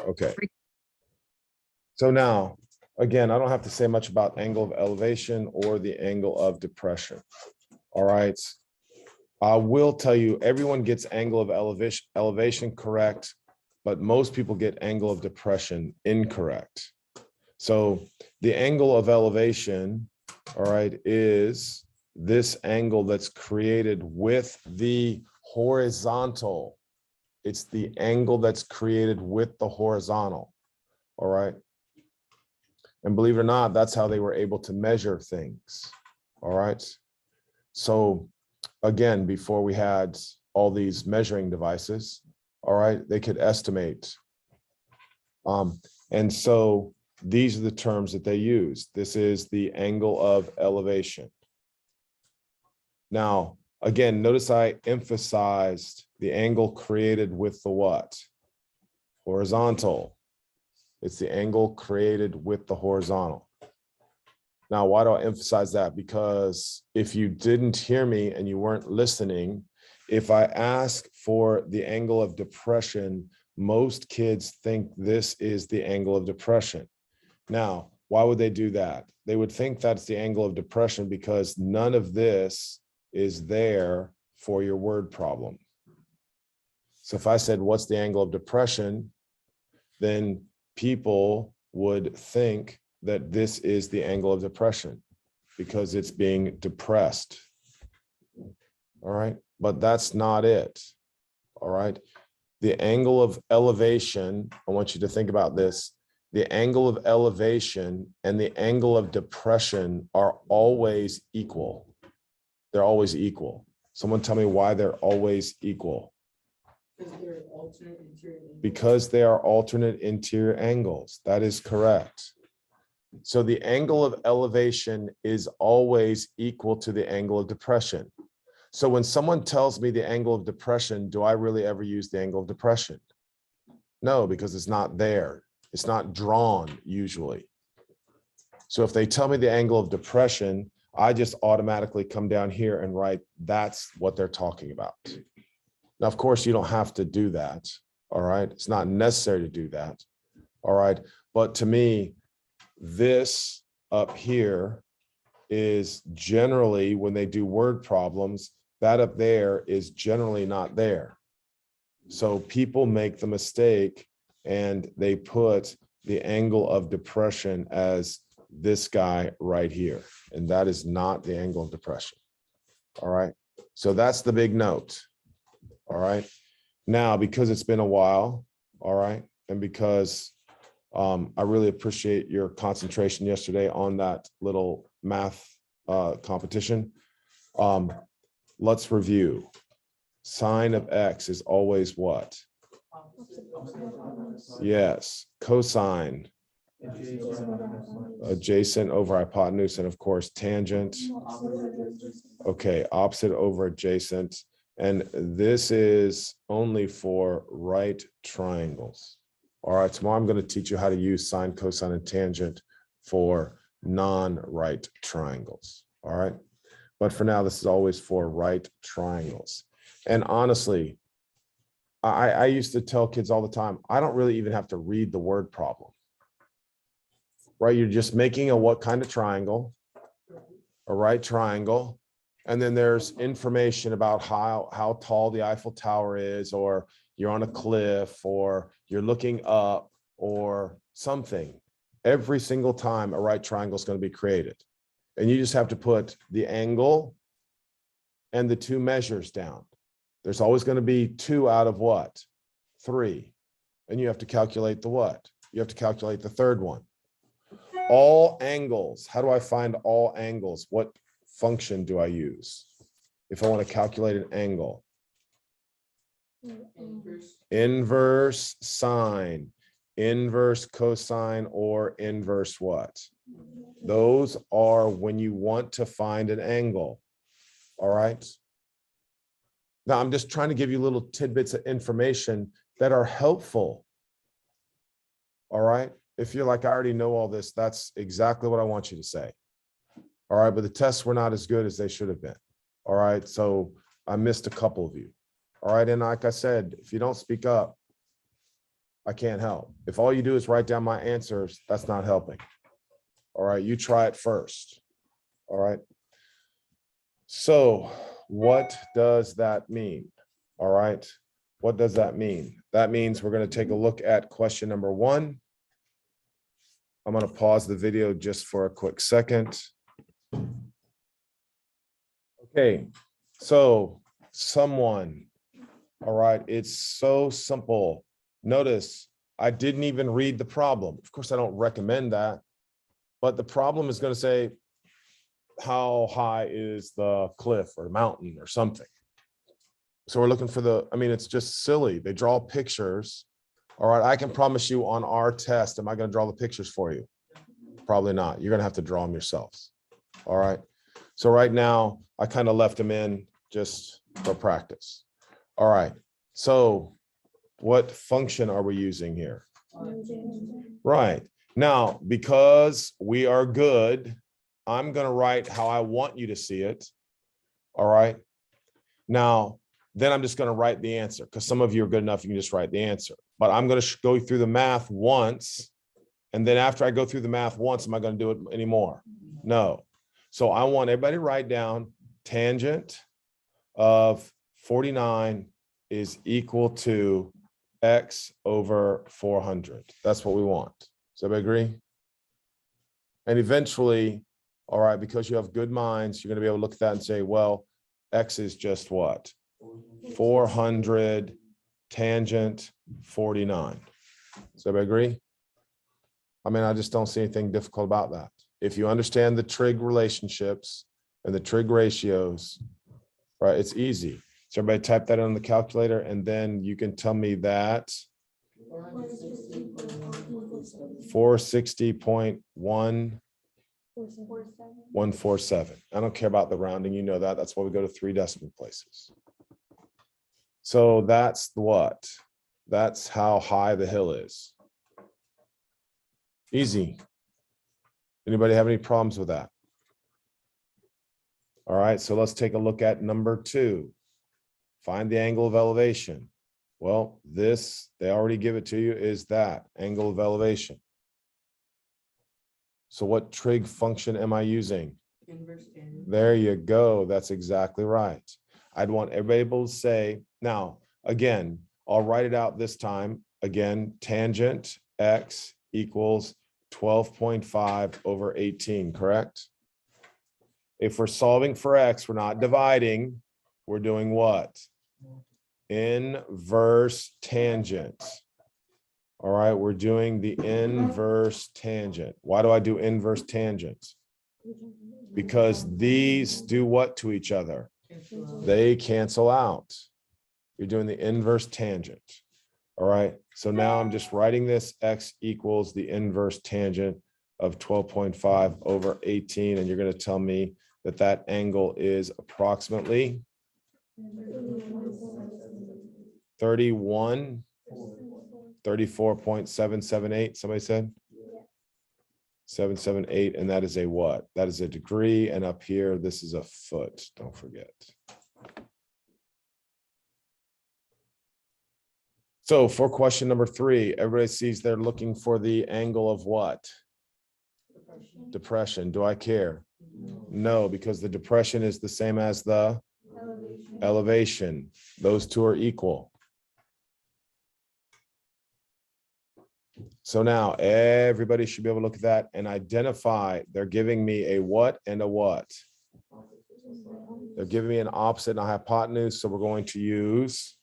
Okay. So now, again, I don't have to say much about angle of elevation or the angle of depression. All right. I will tell you, everyone gets angle of elevation correct, but most people get angle of depression incorrect. So the angle of elevation, all right, is this angle that's created with the horizontal. It's the angle that's created with the horizontal, all right? And believe it or not, that's how they were able to measure things, all right? So again, before we had all these measuring devices, all right, they could estimate. And so these are the terms that they use. This is the angle of elevation. Now, again, notice I emphasized the angle created with the what? Horizontal. It's the angle created with the horizontal. Now, why do I emphasize that? Because if you didn't hear me and you weren't listening, if I ask for the angle of depression, most kids think this is the angle of depression. Now, why would they do that? They would think that's the angle of depression because none of this is there for your word problem. So if I said, what's the angle of depression? Then people would think that this is the angle of depression because it's being depressed. All right, but that's not it. All right, the angle of elevation, I want you to think about this. The angle of elevation and the angle of depression are always equal. They're always equal. Someone tell me why they're always equal. Because they are alternate interior angles. That is correct. So the angle of elevation is always equal to the angle of depression. So when someone tells me the angle of depression, do I really ever use the angle of depression? No, because it's not there. It's not drawn usually. So if they tell me the angle of depression, I just automatically come down here and write, that's what they're talking about. Now, of course, you don't have to do that. All right. It's not necessary to do that. All right. But to me, this up here is generally, when they do word problems, that up there is generally not there. So people make the mistake and they put the angle of depression as this guy right here. And that is not the angle of depression. All right. So that's the big note. All right. Now, because it's been a while, all right, and because I really appreciate your concentration yesterday on that little math competition. Let's review. Sine of X is always what? Yes, cosine. Adjacent over hypotenuse, and of course, tangent. Okay, opposite over adjacent. And this is only for right triangles. All right, tomorrow I'm going to teach you how to use sine, cosine, and tangent for non-right triangles. All right, but for now, this is always for right triangles. And honestly, I used to tell kids all the time, I don't really even have to read the word problem. Right, you're just making a what kind of triangle? A right triangle. And then there's information about how tall the Eiffel Tower is, or you're on a cliff, or you're looking up, or something. Every single time a right triangle is going to be created. And you just have to put the angle and the two measures down. There's always going to be 2 out of what? 3. And you have to calculate the what? You have to calculate the third one. All angles. How do I find all angles? What function do I use if I want to calculate an angle? Inverse sine, inverse cosine, or inverse what? Those are when you want to find an angle. All right. Now I'm just trying to give you little tidbits of information that are helpful. All right. If you're like, I already know all this, that's exactly what I want you to say. All right, but the tests were not as good as they should have been. All right, so I missed a couple of you. All right, and like I said, if you don't speak up, I can't help. If all you do is write down my answers, that's not helping. All right, you try it first. All right. So what does that mean? All right. What does that mean? That means we're going to take a look at question number 1. I'm going to pause the video just for a quick second. Okay, so someone, all right, it's so simple. Notice I didn't even read the problem. Of course, I don't recommend that, but the problem is going to say, how high is the cliff or mountain or something? So we're looking for the, I mean, it's just silly. They draw pictures. All right, I can promise you on our test, am I going to draw the pictures for you? Probably not. You're going to have to draw them yourselves. All right. So right now, I kind of left them in just for practice. All right. So what function are we using here? Right. Now, because we are good, I'm going to write how I want you to see it. All right. Now, then I'm just going to write the answer because some of you are good enough, you can just write the answer. But I'm going to go through the math once. And then after I go through the math once, am I going to do it anymore? No. So I want everybody to write down tangent of 49 is equal to x over 400. That's what we want. Does everybody agree? And eventually, all right, because you have good minds, you're going to be able to look at that and say, well, x is just what? 400 tangent 49. Does everybody agree? I mean, I just don't see anything difficult about that. If you understand the trig relationships and the trig ratios, right, it's easy. So everybody type that on the calculator, and then you can tell me that 460.147. I don't care about the rounding. You know that. That's why we go to 3 decimal places. So that's what? That's how high the hill is. Easy. Anybody have any problems with that? All right, so let's take a look at number 2. Find the angle of elevation. Well, this, they already give it to you, is that angle of elevation. So what trig function am I using? Inverse tangent. There you go. That's exactly right. I'd want everybody able to say, now, again, I'll write it out this time. Again, tangent x equals 12.5 over 18, correct? If we're solving for x, we're not dividing. We're doing what? Inverse tangent. All right, we're doing the inverse tangent. Why do I do inverse tangent? Because these do what to each other? They cancel out. You're doing the inverse tangent. All right, so now I'm just writing this x equals the inverse tangent of 12.5 over 18, and you're going to tell me that that angle is approximately 34.778. Somebody said 778, and that is a what? That is a degree, and up here, this is a foot. Don't forget. So for question number 3, everybody sees they're looking for the angle of what? Depression. Do I care? No, because the depression is the same as the elevation. Those two are equal. So now everybody should be able to look at that and identify. They're giving me a what and a what? They're giving me an opposite and a hypotenuse. So we're going to use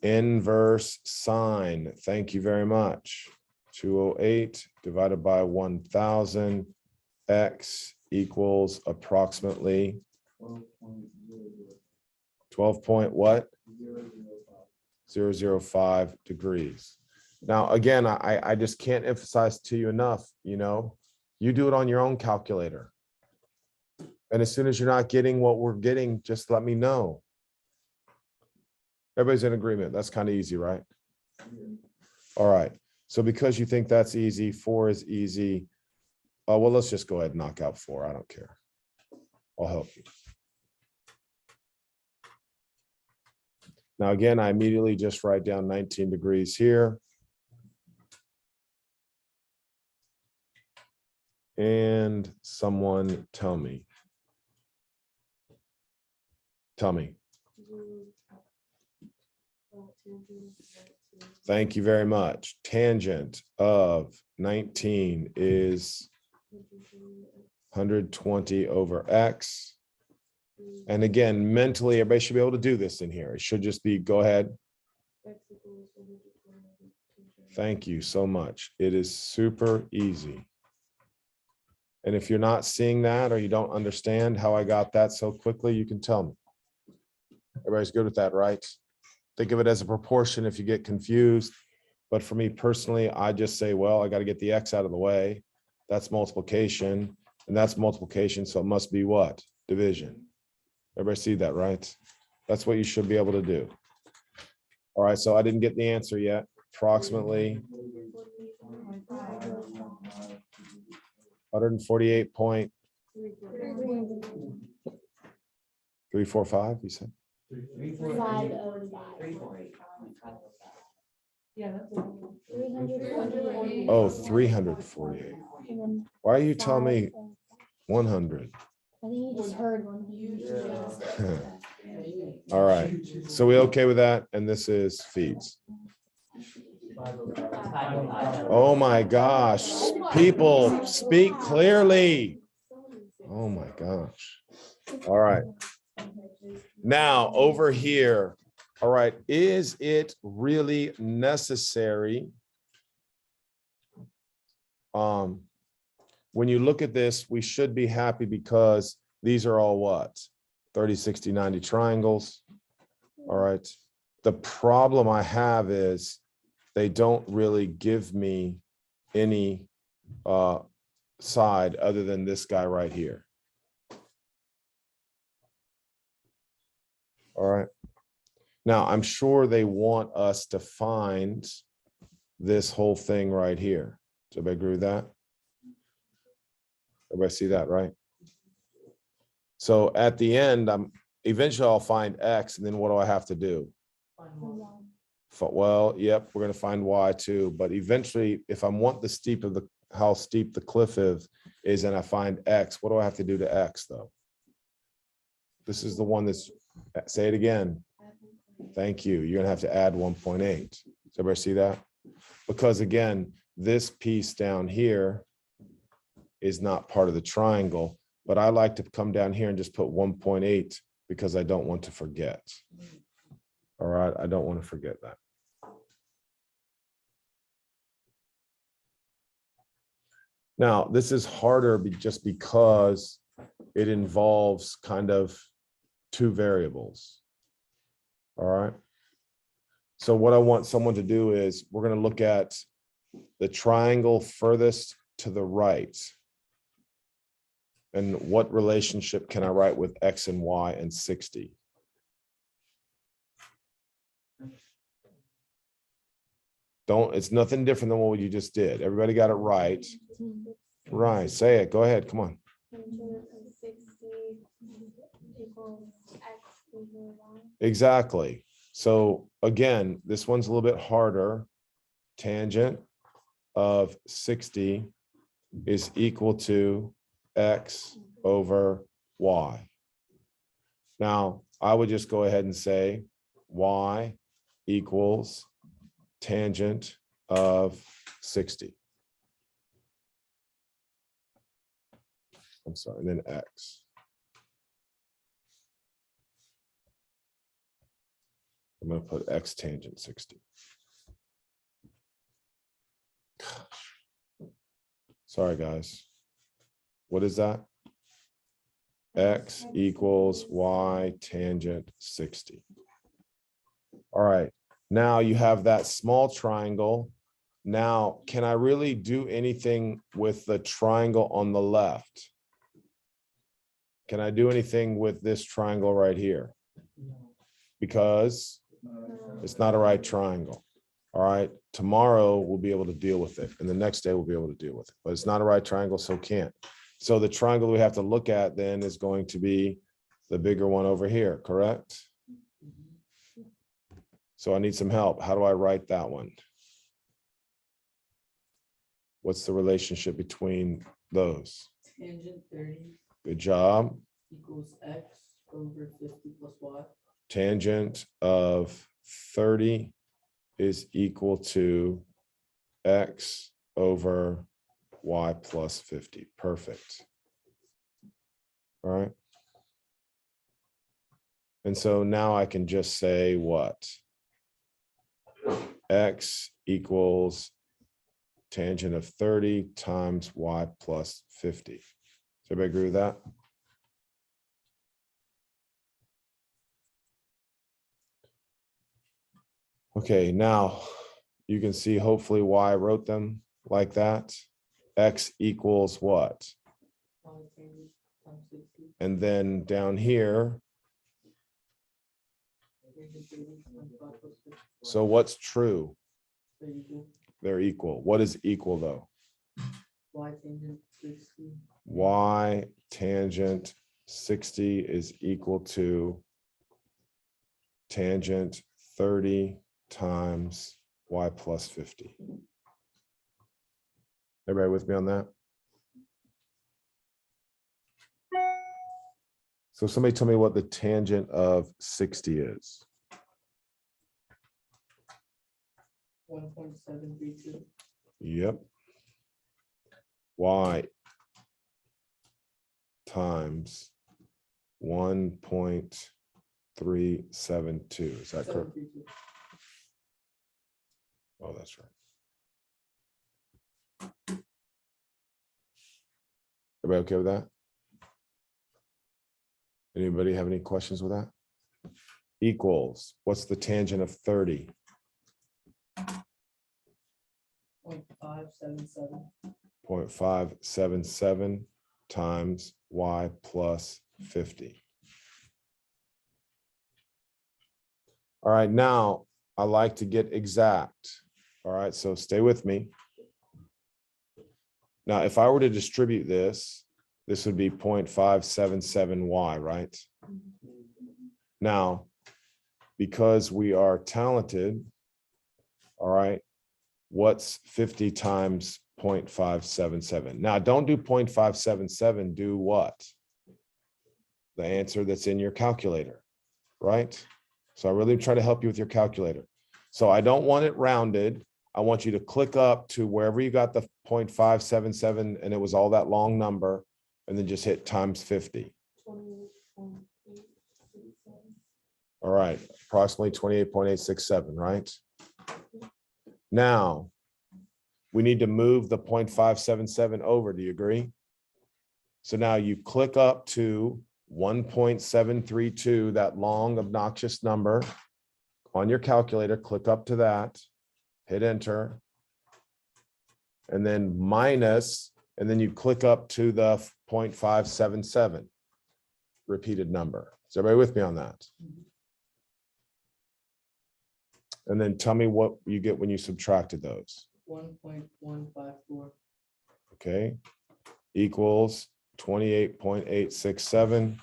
inverse sine. Thank you very much. 208 divided by 1000. X equals approximately 12 point what? 005 degrees. Now, again, I just can't emphasize to you enough, you know, you do it on your own calculator. And as soon as you're not getting what we're getting, just let me know. Everybody's in agreement. That's kind of easy, right? All right. So because you think that's easy, 4 is easy. Well, let's just go ahead and knock out 4. I don't care. I'll help you. Now, again, I immediately just write down 19 degrees here. And someone tell me. Thank you very much. Tangent of 19 is 120 over x. And again, mentally, everybody should be able to do this in here. It should just be, go ahead. Thank you so much. It is super easy. And if you're not seeing that or you don't understand how I got that so quickly, you can tell me. Everybody's good with that, right? Think of it as a proportion if you get confused. But for me personally, I just say, well, I got to get the x out of the way. That's multiplication, and that's multiplication. So it must be what? Division. Everybody see that, right? That's what you should be able to do. All right, so I didn't get the answer yet. Approximately 148.345, you said? Oh, 348. Why are you telling me 100? I think you just heard one. All right, so we okay with that? And this is feeds. Oh my gosh, people speak clearly. Oh my gosh. All right. Now over here, all right, is it really necessary? When you look at this, we should be happy because these are all what? 30, 60, 90 triangles. All right. The problem I have is they don't really give me any side other than this guy right here. All right. Now, I'm sure they want us to find this whole thing right here. Does everybody agree with that? Everybody see that, right? So at the end, eventually I'll find X, and then what do I have to do? Well, yep, we're going to find Y too. But eventually, if I want the steep of how steep the cliff is, and I find X, what do I have to do to X though? This is the one that's, say it again. Thank you. You're going to have to add 1.8. Does everybody see that? Because again, this piece down here is not part of the triangle, but I like to come down here and just put 1.8 because I don't want to forget. All right, I don't want to forget that. Now, this is harder just because it involves kind of two variables. All right. So what I want someone to do is we're going to look at the triangle furthest to the right. And what relationship can I write with X and Y and 60? It's nothing different than what you just did. Everybody got it right. Right, say it, go ahead, come on. 160 equals X over Y. Exactly. So again, this one's a little bit harder. Tangent of 60 is equal to X over Y. Now, I would just go ahead and say Y equals tangent of 60. I'm sorry, and then X. I'm going to put X tangent 60. Sorry, guys. What is that? X equals Y tangent 60. All right. Now you have that small triangle. Now, can I really do anything with the triangle on the left? Can I do anything with this triangle right here? Because it's not a right triangle. All right. Tomorrow we'll be able to deal with it. And the next day we'll be able to deal with it. But it's not a right triangle, so can't. So the triangle we have to look at then is going to be the bigger one over here, correct? So I need some help. How do I write that one? What's the relationship between those? Tangent 30 Good job. equals x over 50 plus y. Tangent of 30 is equal to x over y plus 50. Perfect. All right. And so now I can just say what? X equals tangent of 30 times y plus 50. Does everybody agree with that? Okay, now you can see hopefully why I wrote them like that. X equals what? Y tangent times 60. And then down here, Tangent 30 times y plus 50. so what's true? So equal. They're equal. What is equal though? Y tangent 60. Y tangent 60 is equal to tangent 30 times y plus 50. Everybody with me on that? So somebody tell me what the tangent of 60 is. 1.732. Yep. Y times 1.372. Is that correct? 732. Oh, that's right. Everybody okay with that? Anybody have any questions with that? Equals, what's the tangent of 30? 0.577. 0.577 times y plus 50. All right, now I like to get exact. All right, so stay with me. Now, if I were to distribute this, this would be 0.577y, right? Now, because we are talented, all right, what's 50 times 0.577? Now, don't do 0.577, do what? The answer that's in your calculator, right? So I really try to help you with your calculator. So I don't want it rounded. I want you to click up to wherever you got the 0.577 and it was all that long number, and then just hit times 50. All right, approximately 28.867, right? Now, we need to move the 0.577 over. Do you agree? So now you click up to 1.732, that long obnoxious number on your calculator, click up to that, hit enter, and then minus, and then you click up to the 0.577 repeated number. Is everybody with me on that? And then tell me what you get when you subtracted those. 1.154. Okay, equals 28.867.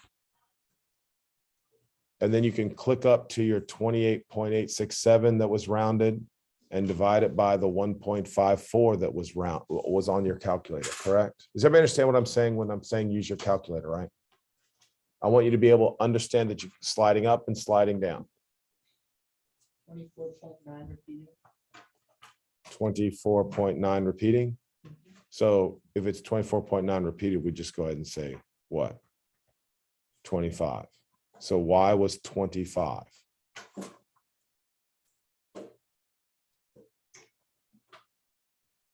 And then you can click up to your 28.867 that was rounded and divide it by the 1.54 that was on your calculator, correct? Does everybody understand what I'm saying when I'm saying use your calculator, right? I want you to be able to understand that you're sliding up and sliding down. 24.9 repeating. 24.9 repeating. So if it's 24.9 repeated, we just go ahead and say what? 25. So y was 25.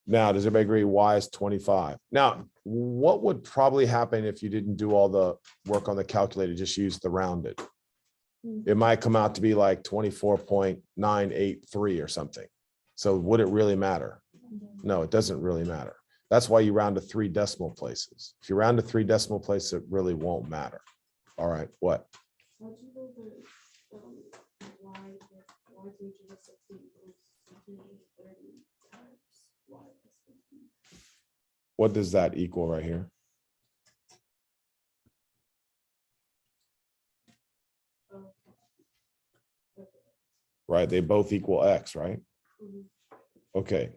Now, does everybody agree y is 25? Now, what would probably happen if you didn't do all the work on the calculator, just use the rounded? It might come out to be like 24.983 or something. So would it really matter? No, it doesn't really matter. That's why you round to 3 decimal places. If you round to 3 decimal places, it really won't matter. All right, what? What does that equal right here? Right, they both equal x, right? Okay.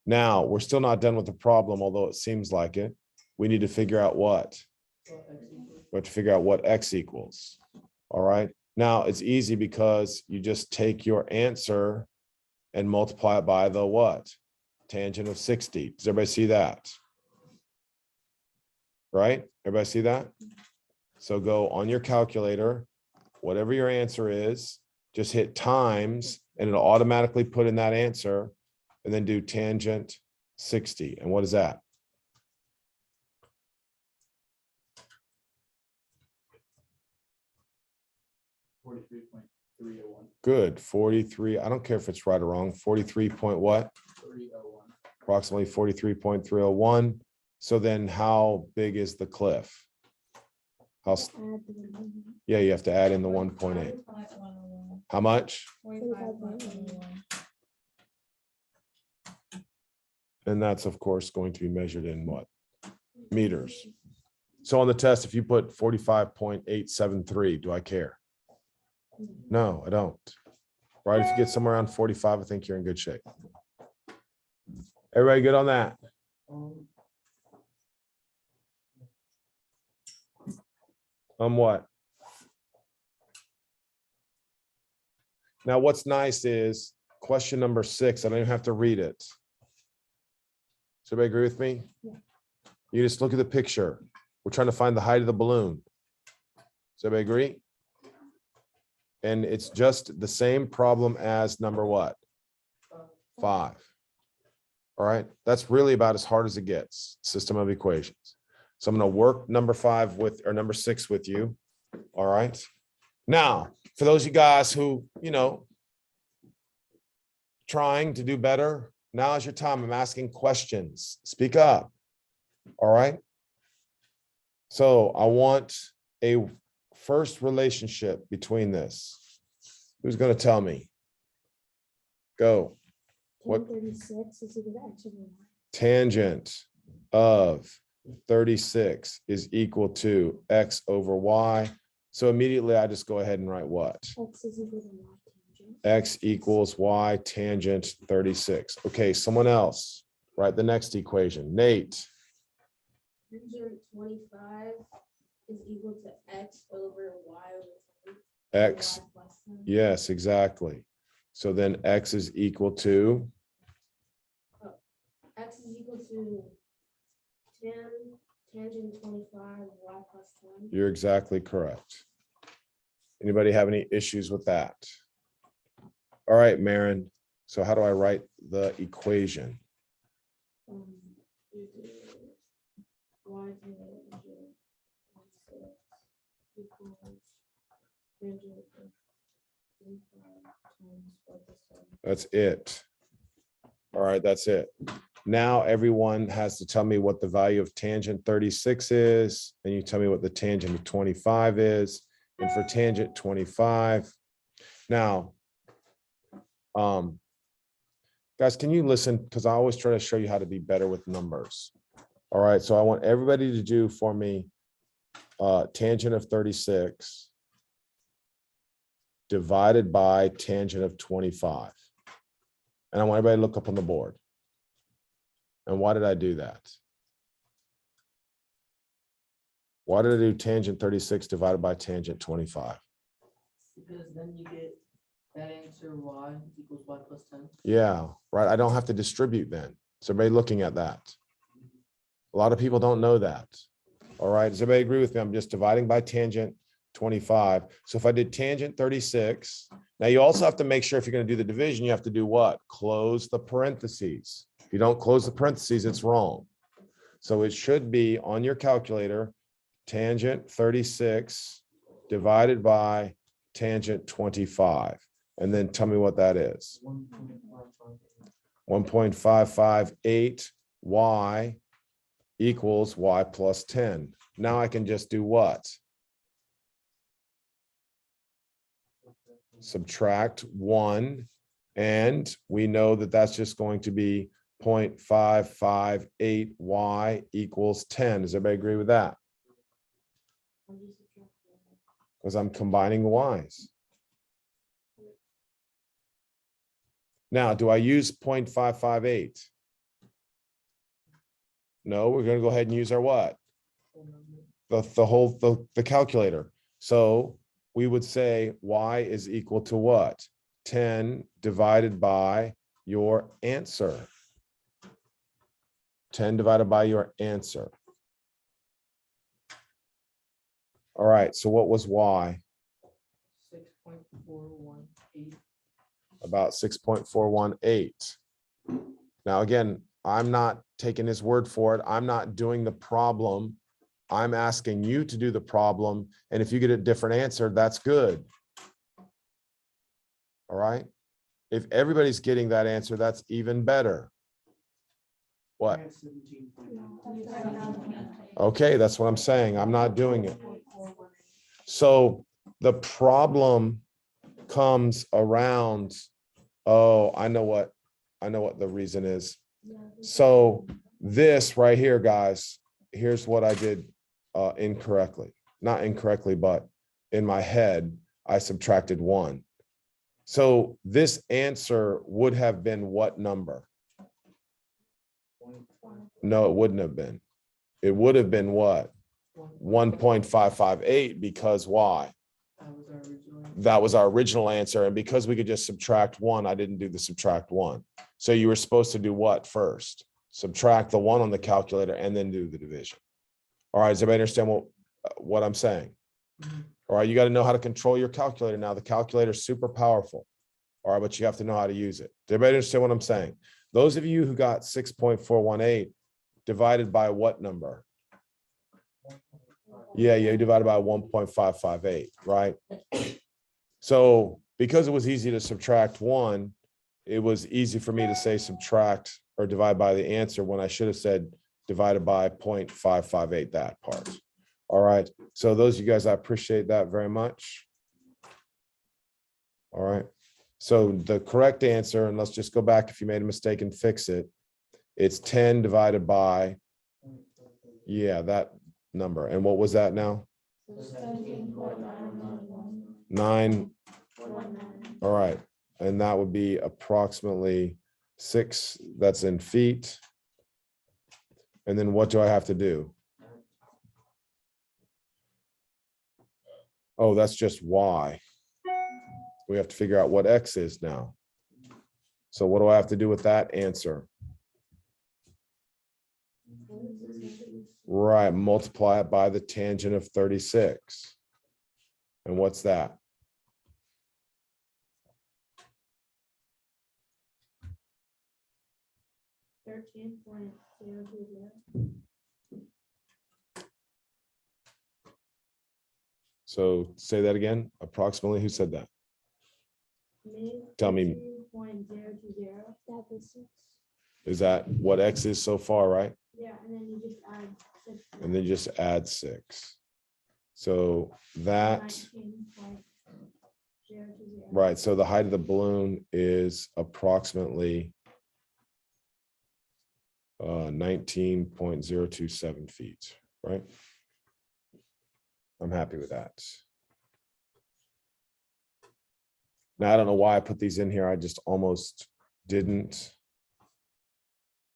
Now, we're still not done with the problem, although it seems like it. We need to figure out what. We have to figure out what x equals. All right. Now, it's easy because you just take your answer and multiply it by the what? Tangent of 60. Does everybody see that? Right? Everybody see that? So go on your calculator, whatever your answer is, just hit times and it'll automatically put in that answer and then do tangent 60. And what is that? Good, 43. I don't care if it's right or wrong. 43 point what? 301. Approximately 43.301. So then how big is the cliff? How, Add the 1.8. yeah, you have to add in the 1.8. How much? 45.1. And that's of course going to be measured in what? Meters. So on the test, if you put 45.873, do I care? No, I don't. Right? If you get somewhere around 45, I think you're in good shape. Everybody good on that? What? Now, what's nice is question number 6. I don't even have to read it. Does everybody agree with me? Yeah. You just look at the picture. We're trying to find the height of the balloon. Does everybody agree? And it's just the same problem as number what? 5. All right. That's really about as hard as it gets. System of equations. So I'm going to work number 5 with, or number 6 with you. All right. Now, for those of you guys who, trying to do better, now is your time. I'm asking questions. Speak up. All right. So I want a first relationship between this. Who's going to tell me? Go. What? 36 is equal to x over y. Tangent of 36 is equal to x over y. So immediately I just go ahead and write what? X is equal to y tangent. X equals y tangent 36. Okay, someone else. Write the next equation. Nate. Tangent 25 is equal to x over y over 10. X. Y plus 10. Yes, exactly. So then x is equal to, X is equal to 10 tangent 25 y plus 10. you're exactly correct. Anybody have any issues with that? All right, Maren. So how do I write the equation? It is y tangent 26 equals tangent of 25 times y plus 10. That's it. All right, that's it. Now everyone has to tell me what the value of tangent 36 is, and you tell me what the tangent of 25 is. And for tangent 25, now, guys, can you listen? Because I always try to show you how to be better with numbers. All right, so I want everybody to do for me tangent of 36 divided by tangent of 25. And I want everybody to look up on the board. And why did I do that? Why did I do tangent 36 divided by tangent 25? Because then you get that answer y equals y plus 10. Yeah, right. I don't have to distribute then. So everybody looking at that. A lot of people don't know that. All right. Does everybody agree with me? I'm just dividing by tangent 25. So if I did tangent 36, now you also have to make sure if you're going to do the division, you have to do what? Close the parentheses. If you don't close the parentheses, it's wrong. So it should be on your calculator, tangent 36 divided by tangent 25. And then tell me what that is. 1.558 y equals y plus 10. Now I can just do what? Subtract 1. And we know that that's just going to be 0.558 y equals 10. Does everybody agree with that? Because I'm combining y's. Now, do I use 0.558? No, we're gonna go ahead and use our what? Whole number. The calculator. So we would say y is equal to what? 10 divided by your answer. 10 divided by your answer. All right, so what was y? 6.418. About 6.418. Now, again, I'm not taking his word for it. I'm not doing the problem. I'm asking you to do the problem. And if you get a different answer, that's good. All right. If everybody's getting that answer, that's even better. What? I have 17.9. Okay, that's what I'm saying. I'm not doing it. So the problem comes around, oh, I know what the reason is. So this right here, guys, here's what I did incorrectly. Not incorrectly, but in my head, I subtracted 1. So this answer would have been what number? No, it wouldn't have been. It would have been what? 1.558, because why? That was our original answer. And because we could just subtract 1, I didn't do the subtract 1. So you were supposed to do what first? Subtract the 1 on the calculator and then do the division. All right, does everybody understand what I'm saying? All right, you got to know how to control your calculator now. The calculator is super powerful. All right, but you have to know how to use it. Does everybody understand what I'm saying? Those of you who got 6.418 divided by what number? Yeah, you divided by 1.558, right? So because it was easy to subtract 1, it was easy for me to say subtract or divide by the answer when I should have said divided by 0.558, that part. All right. So those of you guys, I appreciate that very much. All right. So the correct answer, and let's just go back if you made a mistake and fix it. It's 10 divided by, yeah, that number. And what was that now? 9. All right. And that would be approximately 6. That's in feet. And then what do I have to do? Oh, that's just y. We have to figure out what x is now. So what do I have to do with that answer? Right, multiply it by the tangent of 36. And what's that? So say that again, approximately. Who said that? Tell me. Is that what x is so far, right? Yeah, and then you just add 6. And then just add 6. So that, 19.020. right, so the height of the balloon is approximately 19.027 feet, right? I'm happy with that. Now, I don't know why I put these in here. I just almost didn't.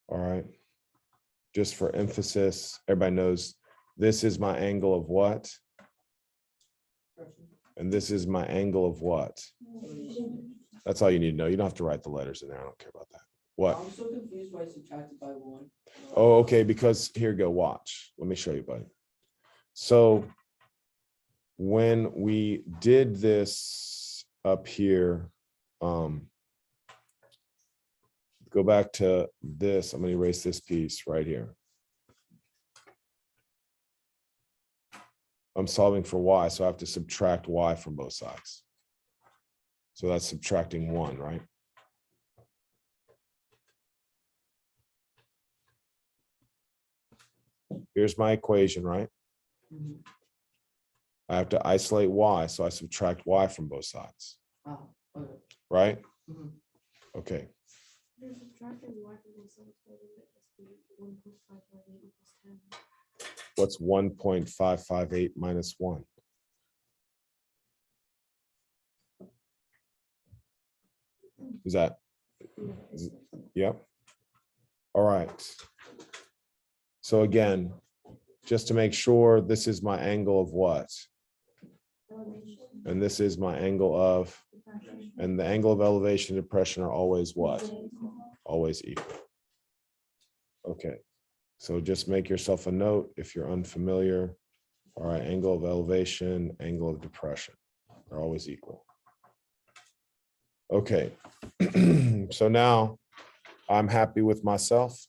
All right. Just for emphasis, everybody knows this is my angle of what? And this is my angle of what? That's all you need to know. You don't have to write the letters in there. I don't care about that. What? I'm so confused why I subtracted by 1. Oh, okay, because here you go, watch. Let me show you, buddy. So when we did this up here, go back to this. I'm going to erase this piece right here. I'm solving for y, so I have to subtract y from both sides. So that's subtracting 1, right? Here's my equation, right? Mhm. I have to isolate y, so I subtract y from both sides, Ah, okay. right? Mhm. Okay. You're subtracting y from both sides, so it must be 1.558 equals 10. What's 1.558 minus 1? Is that, yep. All right. So again, just to make sure, this is my angle of what? Elevation. And this is my angle of, Depression. and the angle of elevation and depression are always what? Always equal. Okay, so just make yourself a note if you're unfamiliar. All right, angle of elevation, angle of depression, they're always equal. Okay, so now I'm happy with myself.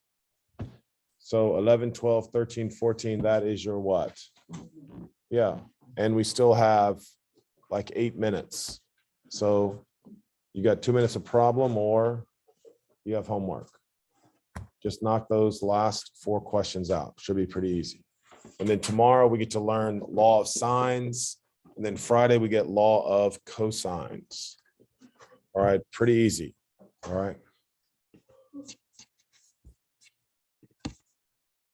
So 11, 12, 13, 14, that is your what? Yeah, and we still have like 8 minutes. So you got 2 minutes of problem or you have homework. Just knock those last 4 questions out. Should be pretty easy. And then tomorrow we get to learn law of sines. And then Friday we get law of cosines. All right, pretty easy. All right.